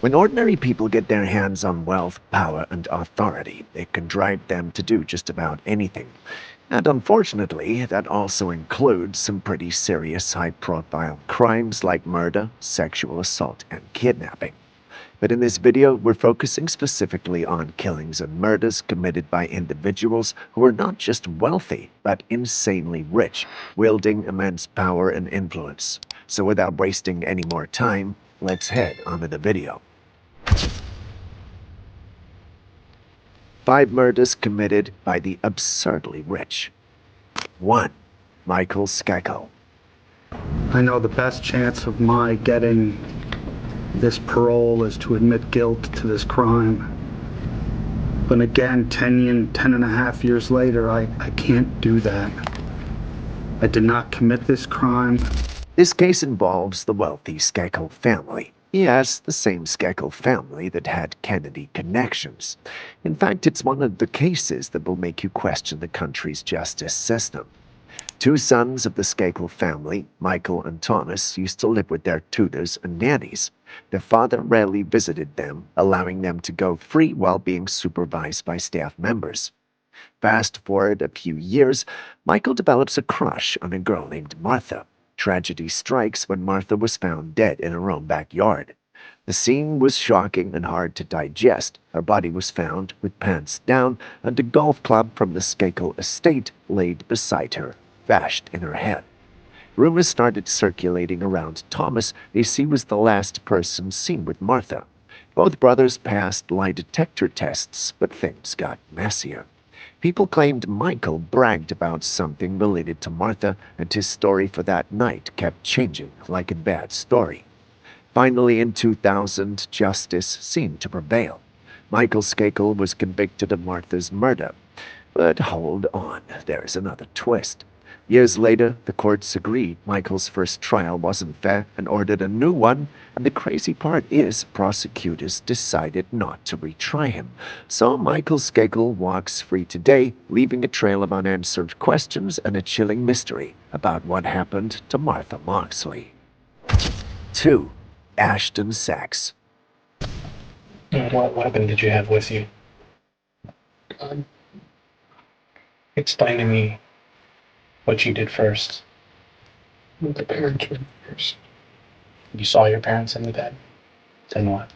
When ordinary people get their hands on wealth, power, and authority, it can drive them to do just about anything. And unfortunately, that also includes some pretty serious high profile crimes like murder, sexual assault, and kidnapping. But in this video, we're focusing specifically on killings and murders committed by individuals who are not just wealthy, but insanely rich, wielding immense power and influence. So without wasting any more time, let's head on to the video. 5 murders committed by the absurdly rich. 1. Michael Skakel. I know the best chance of my getting this parole is to admit guilt to this crime. But again, 10 and a half years later, I can't do that. I did not commit this crime. This case involves the wealthy Skakel family. Yes, the same Skakel family that had Kennedy connections. In fact, it's one of the cases that will make you question the country's justice system. 2 sons of the Skakel family, Michael and Thomas, used to live with their tutors and nannies. Their father rarely visited them, allowing them to go free while being supervised by staff members. Fast forward a few years, Michael develops a crush on a girl named Martha. Tragedy strikes when Martha was found dead in her own backyard. The scene was shocking and hard to digest. Her body was found with pants down and a golf club from the Skakel estate laid beside her, bashed in her head. Rumors started circulating around Thomas as he was the last person seen with Martha. Both brothers passed lie detector tests, but things got messier. People claimed Michael bragged about something related to Martha, and his story for that night kept changing like a bad story. Finally, in 2000, justice seemed to prevail. Michael Skakel was convicted of Martha's murder. But hold on, there's another twist. Years later, the courts agreed Michael's first trial wasn't fair and ordered a new one, and the crazy part is prosecutors decided not to retry him. So Michael Skakel walks free today, leaving a trail of unanswered questions and a chilling mystery about what happened to Martha Moxley. 2. Ashton Sachs. What weapon did you have with you? Explain to me what you did first. The parents went first. You saw your parents in the bed? Then what?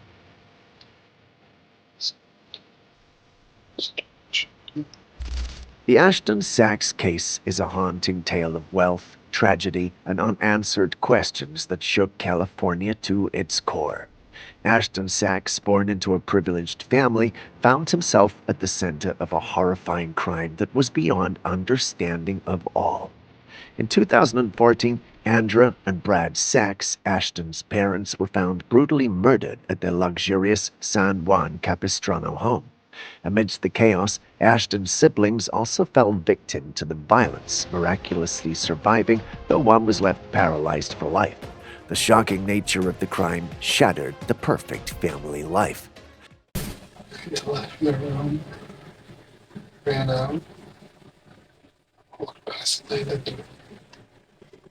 The Ashton Sachs case is a haunting tale of wealth, tragedy, and unanswered questions that shook California to its core. Ashton Sachs, born into a privileged family, found himself at the center of a horrifying crime that was beyond understanding of all. In 2014, Andra and Brad Sachs, Ashton's parents, were found brutally murdered at their luxurious San Juan Capistrano home. Amidst the chaos, Ashton's siblings also fell victim to the violence, miraculously surviving, though one was left paralyzed for life. The shocking nature of the crime shattered the perfect family life. I left the room, ran out, walked past the lady,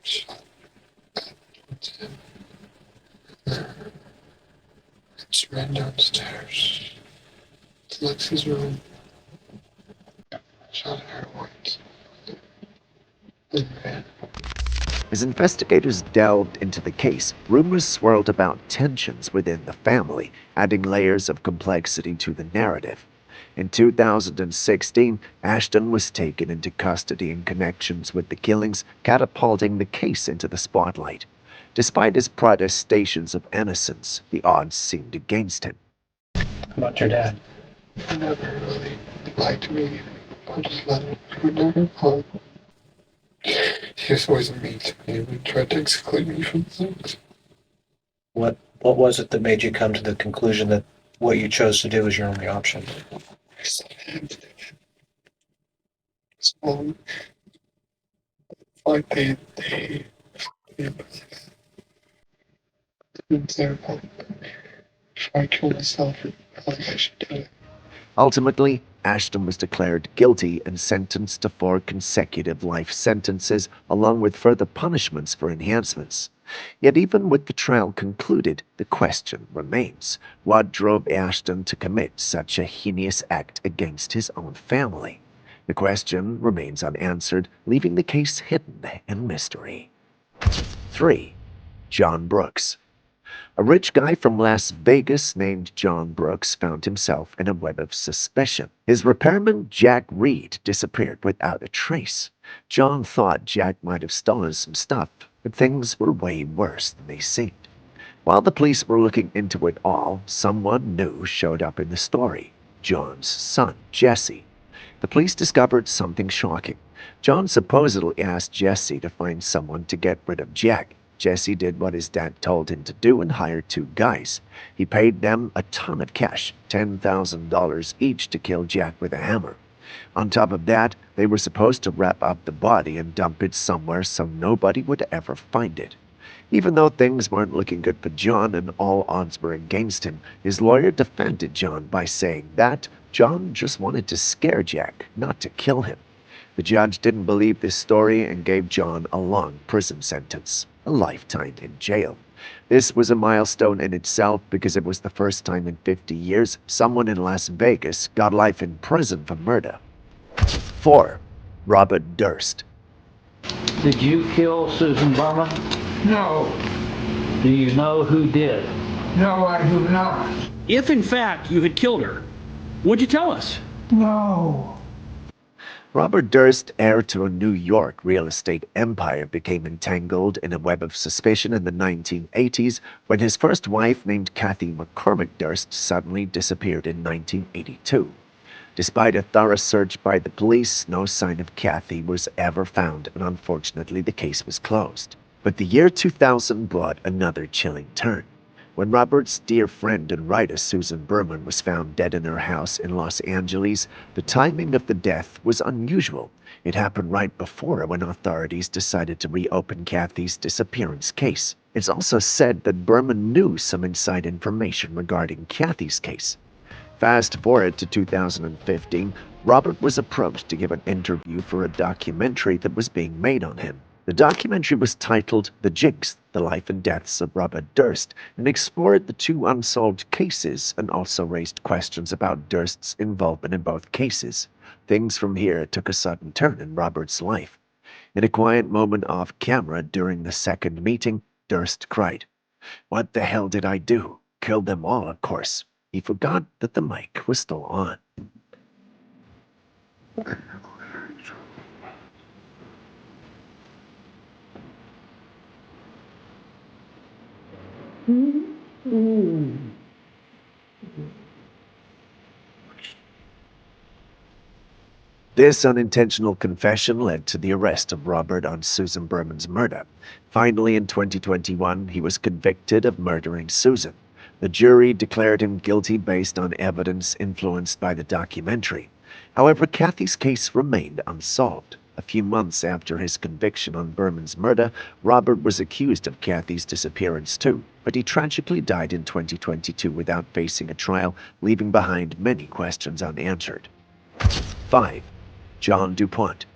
shot towards him, and just ran downstairs to Lexi's room, shot at her once, and ran. As investigators delved into the case, rumors swirled about tensions within the family, adding layers of complexity to the narrative. In 2016, Ashton was taken into custody in connections with the killings, catapulting the case into the spotlight. Despite his protestations of innocence, the odds seemed against him. How about your dad? He never really liked me. I just let him go down. He was always mean to me and tried to exclude me from things. What was it that made you come to the conclusion that what you chose to do was your only option? I said I had to do it. So, like they didn't say about if I kill myself, like I should do it. Ultimately, Ashton was declared guilty and sentenced to 4 consecutive life sentences, along with further punishments for enhancements. Yet even with the trial concluded, the question remains: what drove Ashton to commit such a heinous act against his own family? The question remains unanswered, leaving the case hidden in mystery. 3. John Brooks. A rich guy from Las Vegas named John Brooks found himself in a web of suspicion. His repairman, Jack Reed, disappeared without a trace. John thought Jack might have stolen some stuff, but things were way worse than they seemed. While the police were looking into it all, someone new showed up in the story: John's son, Jesse. The police discovered something shocking. John supposedly asked Jesse to find someone to get rid of Jack. Jesse did what his dad told him to do and hired 2 guys. He paid them a ton of cash, $10,000 each, to kill Jack with a hammer. On top of that, they were supposed to wrap up the body and dump it somewhere so nobody would ever find it. Even though things weren't looking good for John and all odds were against him, his lawyer defended John by saying that John just wanted to scare Jack, not to kill him. The judge didn't believe this story and gave John a long prison sentence, a lifetime in jail. This was a milestone in itself because it was the first time in 50 years someone in Las Vegas got life in prison for murder. 4. Robert Durst. Did you kill Susan Berman? No, Do you know who did? no, I do not. If in fact you had killed her, would you tell us? No. Robert Durst, heir to a New York real estate empire, became entangled in a web of suspicion in the 1980s when his first wife, named Kathy McCormick Durst, suddenly disappeared in 1982. Despite a thorough search by the police, no sign of Kathy was ever found, and unfortunately the case was closed. But the year 2000 brought another chilling turn. When Robert's dear friend and writer Susan Berman was found dead in her house in Los Angeles, the timing of the death was unusual. It happened right before when authorities decided to reopen Kathy's disappearance case. It's also said that Berman knew some inside information regarding Kathy's case. Fast forward to 2015, Robert was approached to give an interview for a documentary that was being made on him. The documentary was titled The Jinx, The Life and Deaths of Robert Durst, and explored the 2 unsolved cases and also raised questions about Durst's involvement in both cases. Things from here took a sudden turn in Robert's life. In a quiet moment off camera during the second meeting, Durst cried, "What the hell did I do? Killed them all, of course." He forgot that the mic was still on. This unintentional confession led to the arrest of Robert on Susan Berman's murder. Finally, in 2021, he was convicted of murdering Susan. The jury declared him guilty based on evidence influenced by the documentary. However, Kathy's case remained unsolved. A few months after his conviction on Berman's murder, Robert was accused of Kathy's disappearance too, but he tragically died in 2022 without facing a trial, leaving behind many questions unanswered. 5. John Du Pont.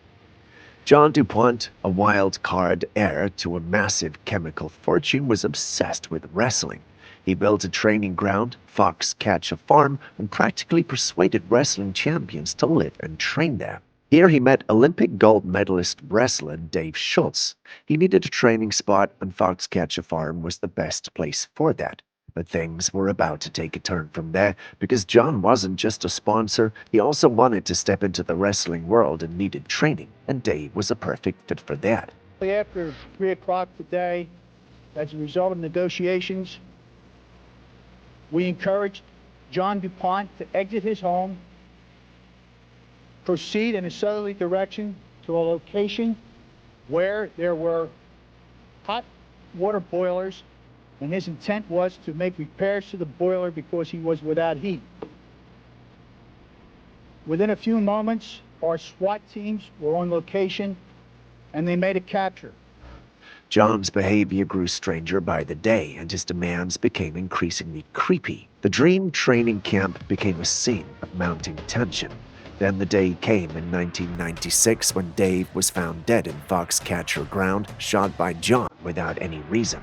John Du Pont, a wild card heir to a massive chemical fortune, was obsessed with wrestling. He built a training ground, Fox Catch a Farm, and practically persuaded wrestling champions to live and train there. Here he met Olympic gold medalist wrestler Dave Schultz. He needed a training spot, and Fox Catch a Farm was the best place for that. But things were about to take a turn from there, because John wasn't just a sponsor, he also wanted to step into the wrestling world and needed training, and Dave was a perfect fit for that. After 3 o'clock today, as a result of negotiations, we encouraged John Du Pont to exit his home, proceed in a southerly direction to a location where there were hot water boilers, and his intent was to make repairs to the boiler because he was without heat. Within a few moments, our SWAT teams were on location, and they made a capture. John's behavior grew stranger by the day, and his demands became increasingly creepy. The dream training camp became a scene of mounting tension. Then the day came in 1996 when Dave was found dead in Foxcatcher Ground, shot by John without any reason.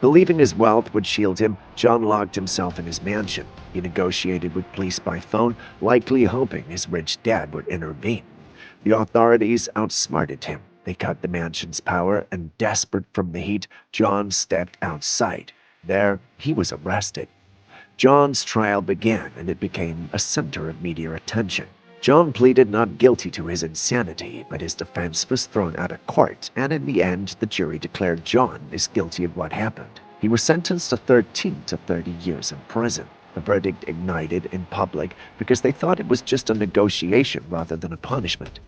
Believing his wealth would shield him, John locked himself in his mansion. He negotiated with police by phone, likely hoping his rich dad would intervene. The authorities outsmarted him. They cut the mansion's power, and desperate from the heat, John stepped outside. There, he was arrested. John's trial began, and it became a center of media attention. John pleaded not guilty to his insanity, but his defense was thrown out of court, and in the end, the jury declared John is guilty of what happened. He was sentenced to 13 to 30 years in prison. The verdict ignited in public because they thought it was just a negotiation rather than a punishment.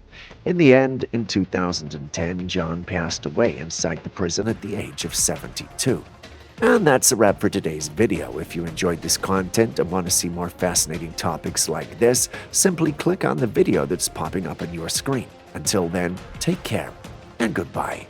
In the end, in 2010, John passed away inside the prison at the age of 72. And that's a wrap for today's video. If you enjoyed this content and want to see more fascinating topics like this, simply click on the video that's popping up on your screen. Until then, take care and goodbye.